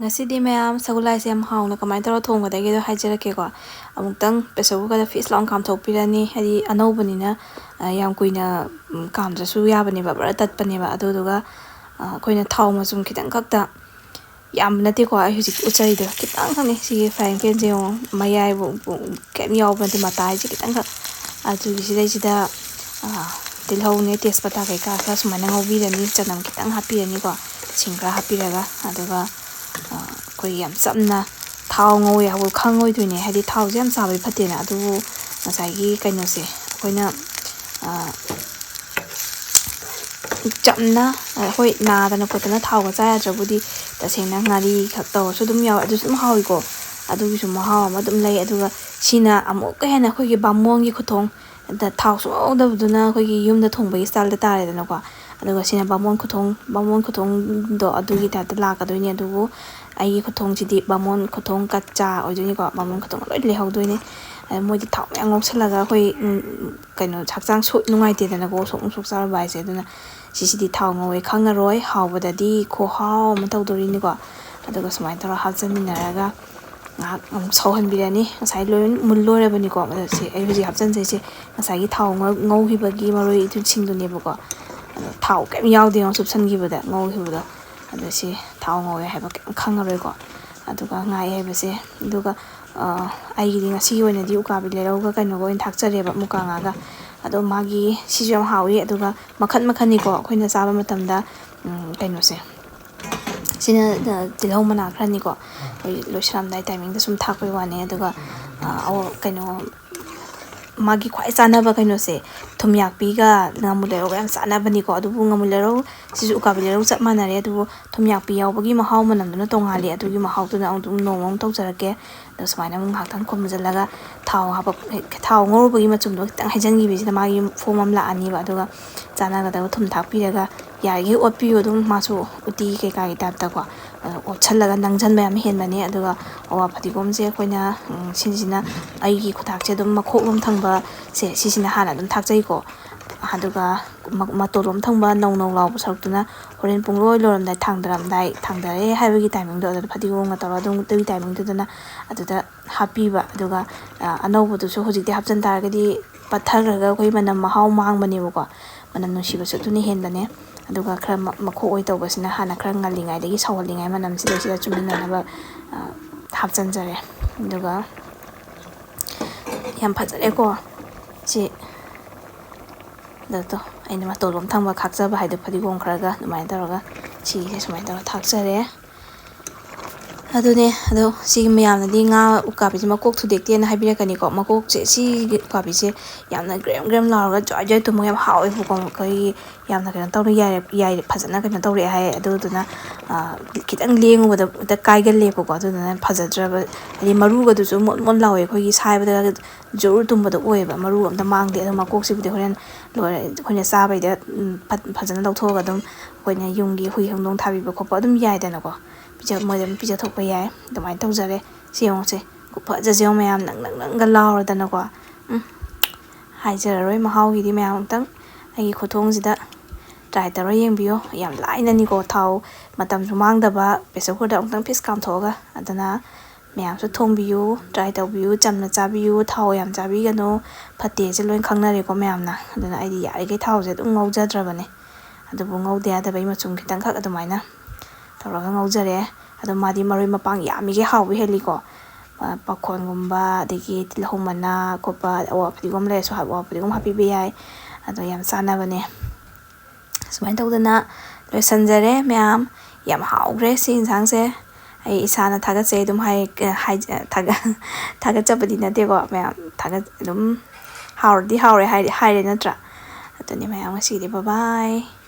Ngasi di mayam sagulai se am hauna kamai taro thong gada ge do haijara ke ko amutang peso ga da fish long kam thok pirani hadi anau bani na yam kuina kam ja su ya bani ba bara tat pani ba adu duga koina thau ma sum kitang khakta yam nate ko ai hujik uchai do kitang khani si frying pan je mayai bu kem yaw ban ti matai ji kitang khak adu gi si da tilhau ne tespata kai ka sa sumana ngobi rani chanam kitang happy rani ko singra happy raga aduga koi yam samna thau ngoi ha khang ngoi duine hadi thau jam sabai phatena adu ngasai gi kaino se koina chamna hoi na da na kotana thau ga cha jabudi tasena ngari khak taw su dum yaw adu sum hawi ko adu gi sum hawa ma dum lai adu ga sina amok ka hena khoi gi bamong gi khothong da thau su da buduna khoi gi yum da thong bai style da tare da na ko adu ga sina bamong khothong do adu gi ta la ka doine adu ai khothong ji di bamon khothong ka cha ojuni ko bamon khothong loi le hau doine moi di thau yang ngok salaga khoi kaino chakchang su nungai te da na ko sok sok sar bai se duna si di thau ngoi khanga roi hau ba da di ko hau ma taw dori ni ko adu ga smai tora ha chan min raga sauhan birani sai loi mul loi bani ko ma se ai huji hap chan se sai gi thau ngau hi ba gi maroi tu ching du ne ba ko thau kem yaw de ngop san gi ba da ngau hi ba da adu si thau ngoi ha ba khanga roi ko adu ga ngai hai ba se adu ga ai gi ngasi gi oina di uka bi le ro ga kaino go in thak chare ba muka nga ga adu magi si jam hawi adu ga makhan ni ko khoina sa ba matam da kaino se sina da tilhau mana khrani ko loisram dai timing da sum thak oi wane adu ga kaino magi khwai chana ba kaino se thumyak pi ga ngamule ro yam chana bani ko adu bu ngamule ro sisu ka bi ro chap mana re adu thumyak pi yaw bagi ma haw manam na tongali adu gi ma haw tu na ong no mong tok jarake da smaina mong hak tan kom jalaga thau ha ba thau ngor bagi ma chum do tang hajan gi bi da magi form am la ani ba adu ga chana ga da thum thak pi ga ya gi ot pi odum ma su uti ke ka gi tap ta ko ot chalaga nang jan ba am hen mani adu ga awa phati gom je koina sinjina ai gi khutak che dum ma khok lom thang ba se sisina hana dum thak jai ko aduga ma torom thang ba nau law saruk tuna horen pung loi loram dai thangdare haibagi timing do adu phati gom ga tawa dum tei timing do na adu da happy ba aduga anau bu du so hojik de hapjan tar ga di pathar ga koi manam mahaw mang bani ko manam no shiba su tuni hen bane aduga khra makho oi taw basina hana khra ngalingai degi sawlingai manam si da chumina na ba hapjan jare aduga yam phajare ko si dato aina ma tolom thangba khakja ba haide phadi gong khraga numai taraga chi se sumai tara thakjare adune ado si miyam na di nga uka bi ma kok thu dekte na habira kani ko makok che si ka bi se yam na gram laga joy to mo yam hawi bu ko kai yam na kan taw yai phajana kan taw re hai ado duna kitang lengu da kai gal le ko duna phajadra ba ali maru ga du so mon lawe khoi gi sai ba da jor tum ba da oi ba maru am da mang de ado makok si bu de horen lore khoina sa bai da phajana daw tho ga dum khoina yungi hui hangdong thabi ba ko dum yai da na ko pija modem pija thok pa yai dumai taw jare si yong se ku pha ja jeo mayam nang ga law da na ko hai jara roi ma haw gi di mayam tang ai khothong ji da try ta ro yeng biyo yam lai na ni ko thau matam su mang da ba pesa ko da tang fish kam thoga adana mayam su thong biyo try taw biyo chamna cha biyo thau yam cha bi ga no phate je loin khang na re ko mayam na adana ai di yai ge thau je dum ngau ja dra ba ne adu bu ngau de da bai ma chung kitang khak adumai na tawraga ngaujare ado madi maroi mapang yami ge hawi heli ko pakhon gumba degi tilhomana kopa awa pdigom le so hawa pdigom happy be ai ado yam sana bane sumai tawdana loi sanjare myam yam hawgre sin sang se ai isana thaga che dum hai thaga chapadi na de ko myam thaga dum hawre hai re na tra adoni myam si de bye bye